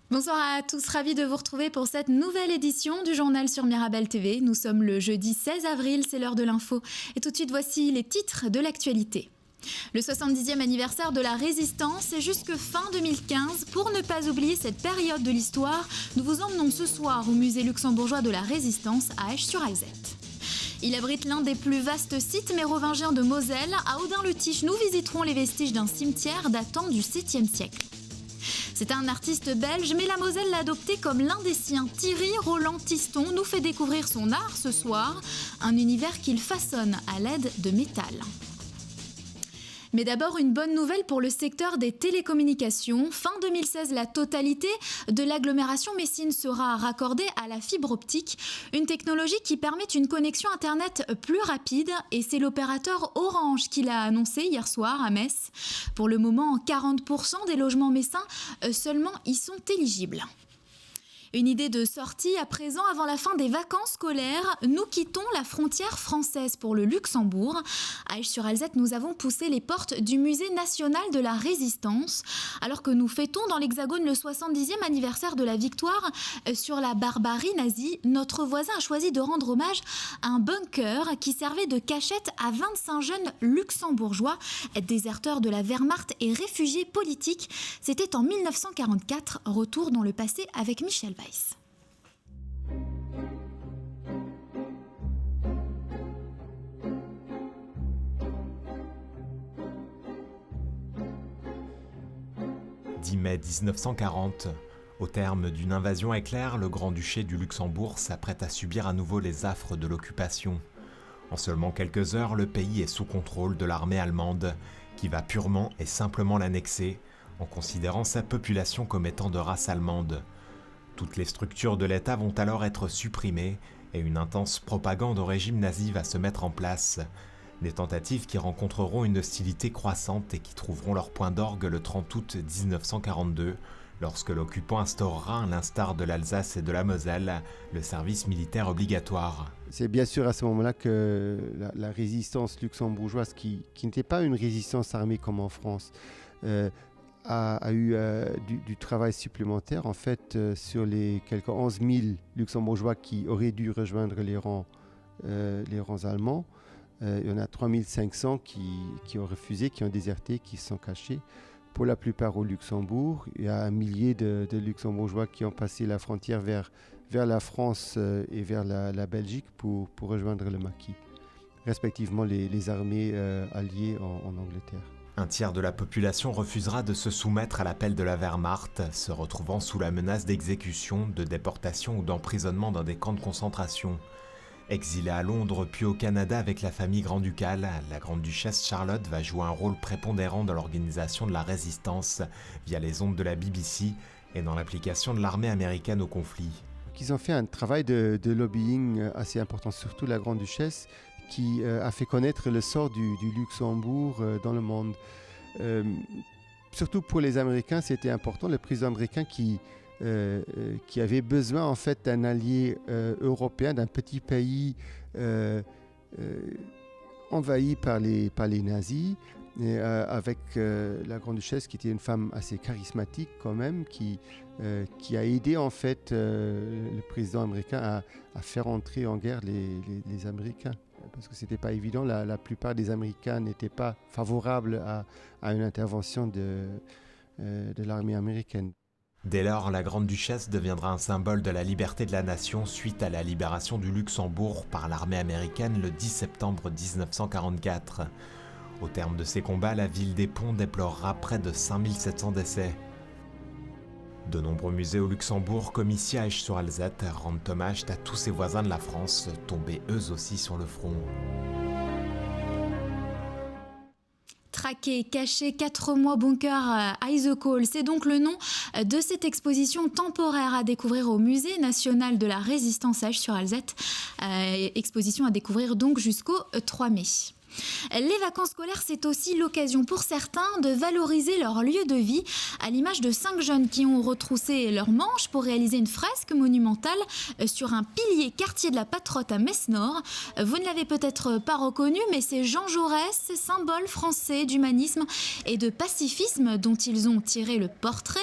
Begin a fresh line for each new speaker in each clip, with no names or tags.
Bonsoir à tous, ravis de vous retrouver pour cette nouvelle édition du journal sur Mirabel TV. Nous sommes le jeudi 16 avril, c'est l'heure de l'info. Et tout de suite, voici les titres de l'actualité. Le 70e anniversaire de la Résistance est jusque fin 2015. Pour ne pas oublier cette période de l'histoire, nous vous emmenons ce soir au musée luxembourgeois de la Résistance à Esch-sur-Alzette. Il abrite l'un des plus vastes sites mérovingiens de Moselle. À Audun-le-Tiche, nous visiterons les vestiges d'un cimetière datant du 7e siècle. C'est un artiste belge, mais la Moselle l'a adopté comme l'un des siens. Thierry Roland Tiston nous fait découvrir son art ce soir, un univers qu'il façonne à l'aide de métal. Mais d'abord, une bonne nouvelle pour le secteur des télécommunications. Fin 2016, la totalité de l'agglomération messine sera raccordée à la fibre optique, une technologie qui permet une connexion Internet plus rapide. Et c'est l'opérateur Orange qui l'a annoncé hier soir à Metz. Pour le moment, 40% des logements messins seulement y sont éligibles. Une idée de sortie à présent avant la fin des vacances scolaires. Nous quittons la frontière française pour le Luxembourg. À Esch-sur-Alzette, nous avons poussé les portes du musée national de la Résistance. Alors que nous fêtons dans l'Hexagone le 70e anniversaire de la victoire sur la barbarie nazie, notre voisin a choisi de rendre hommage à un bunker qui servait de cachette à 25 jeunes luxembourgeois, déserteurs de la Wehrmacht et réfugiés politiques. C'était en 1944. Retour dans le passé avec Michel Weiss. «
10 mai 1940. Au terme d'une invasion éclair, le Grand-Duché du Luxembourg s'apprête à subir à nouveau les affres de l'occupation. En seulement quelques heures, le pays est sous contrôle de l'armée allemande, qui va purement et simplement l'annexer, en considérant sa population comme étant de race allemande. Toutes les structures de l'État vont alors être supprimées et une intense propagande au régime nazi va se mettre en place. Des tentatives qui rencontreront une hostilité croissante et qui trouveront leur point d'orgue le 30 août 1942, lorsque l'occupant instaurera, à l'instar de l'Alsace et de la Moselle, le service militaire obligatoire.
C'est bien sûr à ce moment-là que la résistance luxembourgeoise, qui n'était pas une résistance armée comme en France, a eu du travail supplémentaire. En fait, sur les quelques 11 000 luxembourgeois qui auraient dû rejoindre les rangs allemands, il y en a 3 500 qui ont refusé, qui ont déserté, qui se sont cachés. Pour la plupart au Luxembourg, il y a un millier de luxembourgeois qui ont passé la frontière vers la France et vers la Belgique pour rejoindre le maquis, respectivement les armées alliées en Angleterre.
Un tiers de la population refusera de se soumettre à l'appel de la Wehrmacht, se retrouvant sous la menace d'exécution, de déportation ou d'emprisonnement dans des camps de concentration. Exilée à Londres puis au Canada avec la famille grand-ducale, la grande-duchesse Charlotte va jouer un rôle prépondérant dans l'organisation de la résistance via les ondes de la BBC et dans l'application de l'armée américaine au conflit.
Ils ont fait un travail de lobbying assez important, surtout la grande-duchesse, qui a fait connaître le sort du Luxembourg dans le monde. Surtout pour les Américains, c'était important. Le président américain qui avait besoin en fait d'un allié européen, d'un petit pays envahi par les nazis, et, avec la grande-duchesse qui était une femme assez charismatique quand même, qui a aidé en fait le président américain à faire entrer en guerre les Américains. Parce que ce n'était pas évident, la plupart des Américains n'étaient pas favorables à une intervention de l'armée américaine.
Dès lors, la grande-duchesse deviendra un symbole de la liberté de la nation suite à la libération du Luxembourg par l'armée américaine le 10 septembre 1944. Au terme de ces combats, la ville des Ponts déplorera près de 5700 décès. De nombreux musées au Luxembourg, comme ici à Esch-sur-Alzette, rendent hommage à tous ses voisins de la France, tombés eux aussi sur le front.
Traqué, caché, 4 mois bunker à Isokol, c'est donc le nom de cette exposition temporaire à découvrir au Musée national de la Résistance à Esch-sur-Alzette. Exposition à découvrir donc jusqu'au 3 mai. Les vacances scolaires, c'est aussi l'occasion pour certains de valoriser leur lieu de vie, à l'image de 5 jeunes qui ont retroussé leurs manches pour réaliser une fresque monumentale sur un pilier quartier de la Patrotte à Metz-Nord. Vous ne l'avez peut-être pas reconnu, mais c'est Jean Jaurès, symbole français d'humanisme et de pacifisme dont ils ont tiré le portrait.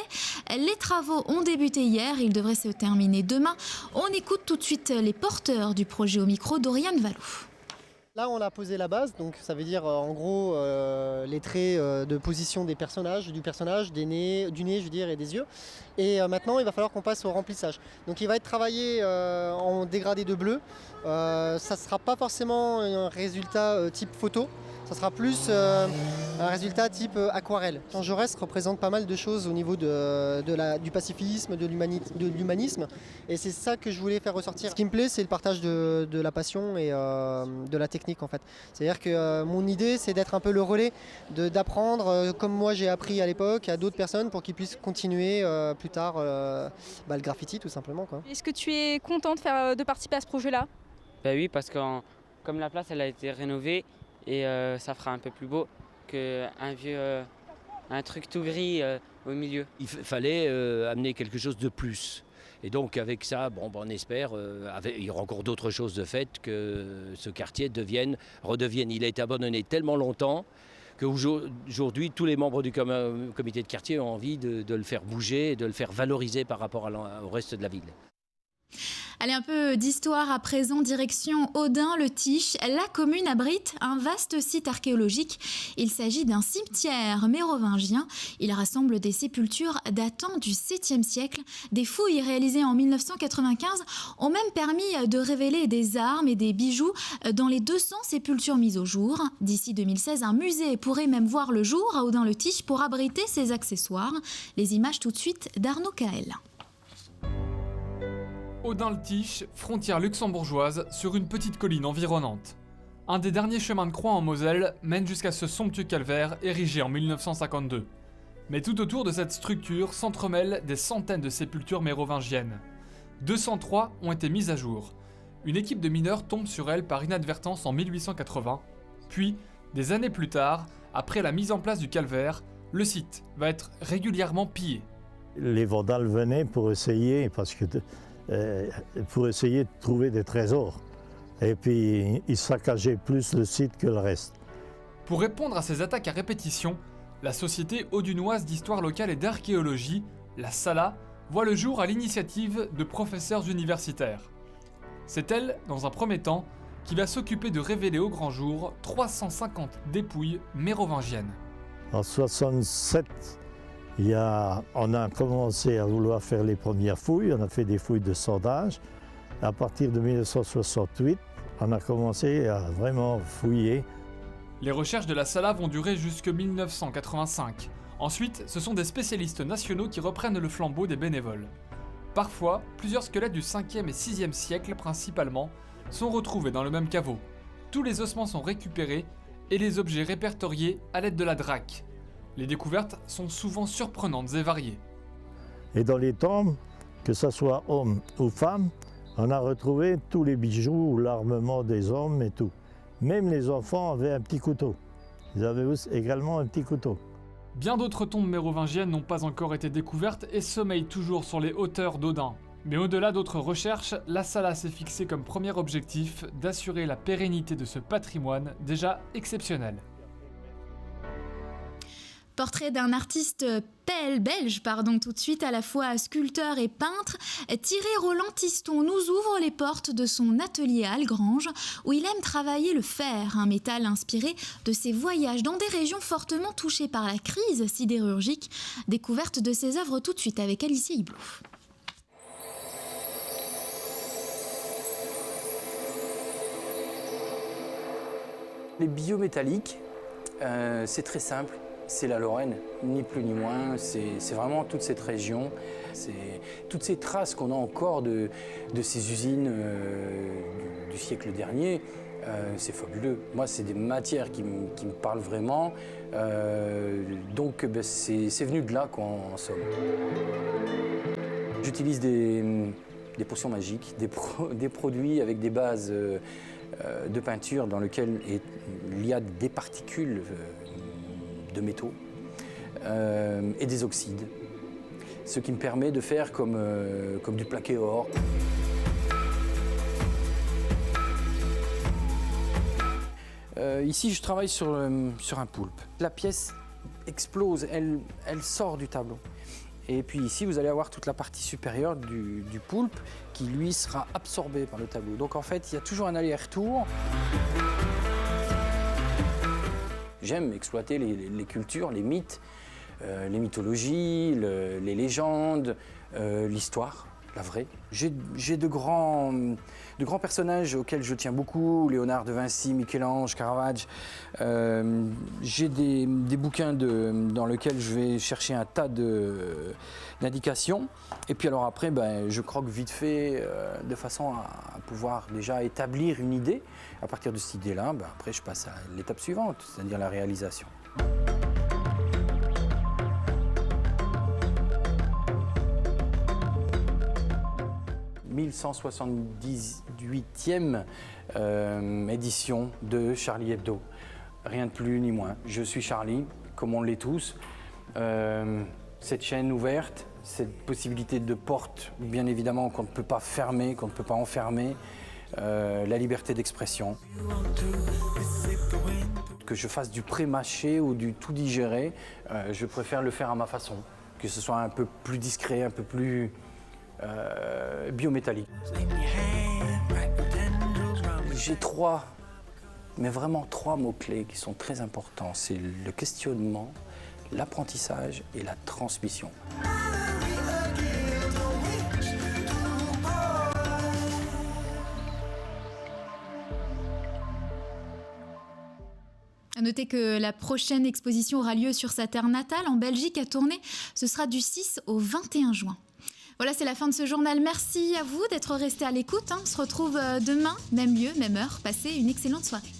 Les travaux ont débuté hier, ils devraient se terminer demain. On écoute tout de suite les porteurs du projet au micro d'Oriane Vallou.
Là, on a posé la base, donc ça veut dire en gros les traits de position des personnages, du nez, je veux dire, et des yeux. Et maintenant, il va falloir qu'on passe au remplissage. Donc il va être travaillé en dégradé de bleu. Ça ne sera pas forcément un résultat type photo. Ça sera plus un résultat type aquarelle. Jean Jaurès représente pas mal de choses au niveau du pacifisme, de l'humanisme. Et c'est ça que je voulais faire ressortir. Ce qui me plaît, c'est le partage de la passion et de la technique en fait. C'est-à-dire que mon idée, c'est d'être un peu le relais, d'apprendre comme moi j'ai appris à l'époque à d'autres personnes pour qu'ils puissent continuer plus tard le graffiti tout simplement, quoi.
Est-ce que tu es content de participer à ce projet-là ?
Ben oui, parce que comme la place elle a été rénovée, et ça fera un peu plus beau qu'un un truc tout gris au milieu.
Il fallait amener quelque chose de plus. Et donc avec ça, on espère, il y aura encore d'autres choses de fait, que ce quartier redevienne. Il a été abandonné tellement longtemps qu'aujourd'hui, tous les membres du comité de quartier ont envie de le faire bouger et de le faire valoriser par rapport au reste de la ville.
Allez, un peu d'histoire à présent, direction Audun-le-Tiche. La commune abrite un vaste site archéologique. Il s'agit d'un cimetière mérovingien. Il rassemble des sépultures datant du 7e siècle. Des fouilles réalisées en 1995 ont même permis de révéler des armes et des bijoux dans les 200 sépultures mises au jour. D'ici 2016, un musée pourrait même voir le jour à Audun-le-Tiche pour abriter ces accessoires. Les images tout de suite d'Arnaud Caël.
Audun-le-Tiche, frontière luxembourgeoise, sur une petite colline environnante. Un des derniers chemins de croix en Moselle mène jusqu'à ce somptueux calvaire érigé en 1952. Mais tout autour de cette structure s'entremêlent des centaines de sépultures mérovingiennes. 203 ont été mises à jour. Une équipe de mineurs tombe sur elles par inadvertance en 1880. Puis, des années plus tard, après la mise en place du calvaire, le site va être régulièrement pillé.
Les vandales venaient pour essayer de trouver des trésors. Et puis, ils saccageaient plus le site que le reste.
Pour répondre à ces attaques à répétition, la Société audunoise d'histoire locale et d'archéologie, la SALA, voit le jour à l'initiative de professeurs universitaires. C'est elle, dans un premier temps, qui va s'occuper de révéler au grand jour 350 dépouilles mérovingiennes.
En 1967, on a commencé à vouloir faire les premières fouilles, on a fait des fouilles de sondage. À partir de 1968, on a commencé à vraiment fouiller.
Les recherches de la SALA vont durer jusque 1985. Ensuite, ce sont des spécialistes nationaux qui reprennent le flambeau des bénévoles. Parfois, plusieurs squelettes du 5e et 6e siècle principalement sont retrouvés dans le même caveau. Tous les ossements sont récupérés et les objets répertoriés à l'aide de la DRAC. Les découvertes sont souvent surprenantes et variées.
Et dans les tombes, que ce soit hommes ou femmes, on a retrouvé tous les bijoux, l'armement des hommes et tout. Même les enfants avaient un petit couteau. Ils avaient également un petit couteau.
Bien d'autres tombes mérovingiennes n'ont pas encore été découvertes et sommeillent toujours sur les hauteurs d'Audun. Mais au-delà d'autres recherches, la SALA s'est fixée comme premier objectif d'assurer la pérennité de ce patrimoine déjà exceptionnel.
Portrait d'un artiste belge, tout de suite, à la fois sculpteur et peintre. Thierry Roland-Tiston nous ouvre les portes de son atelier à Algrange, où il aime travailler le fer, un métal inspiré de ses voyages dans des régions fortement touchées par la crise sidérurgique. Découverte de ses œuvres tout de suite avec Alicia Hiblou.
Les biométalliques, c'est très simple. C'est la Lorraine, ni plus ni moins. C'est vraiment toute cette région. C'est toutes ces traces qu'on a encore de ces usines du siècle dernier. C'est fabuleux. Moi, c'est des matières qui me parlent vraiment. Donc, c'est venu de là, en somme. J'utilise des potions magiques, des produits avec des bases de peinture dans lequel il y a des particules de métaux et des oxydes, ce qui me permet de faire comme du plaqué or. Ici, je travaille sur un poulpe. La pièce explose, elle sort du tableau. Et puis ici, vous allez avoir toute la partie supérieure du poulpe qui, lui, sera absorbé par le tableau. Donc en fait, il y a toujours un aller-retour. J'aime exploiter les cultures, les mythes, les mythologies, les légendes, l'histoire, la vraie. J'ai de grands personnages auxquels je tiens beaucoup, Léonard de Vinci, Michel-Ange, Caravage. J'ai des bouquins dans lesquels je vais chercher un tas d'indications. Et puis alors après, je croque vite fait de façon à pouvoir déjà établir une idée. À partir de cette idée-là, après je passe à l'étape suivante, c'est-à-dire la réalisation. « 1178e édition de Charlie Hebdo. Rien de plus ni moins. Je suis Charlie, comme on l'est tous. Cette chaîne ouverte, cette possibilité de porte, bien évidemment, qu'on ne peut pas fermer, qu'on ne peut pas enfermer. La liberté d'expression. Que je fasse du pré-mâché ou du tout digéré, je préfère le faire à ma façon. Que ce soit un peu plus discret, un peu plus biométallique. J'ai vraiment trois mots-clés qui sont très importants. C'est le questionnement, l'apprentissage et la transmission.
À noter que la prochaine exposition aura lieu sur sa terre natale, en Belgique, à Tournai. Ce sera du 6 au 21 juin. Voilà, c'est la fin de ce journal. Merci à vous d'être restés à l'écoute. On se retrouve demain, même lieu, même heure. Passez une excellente soirée.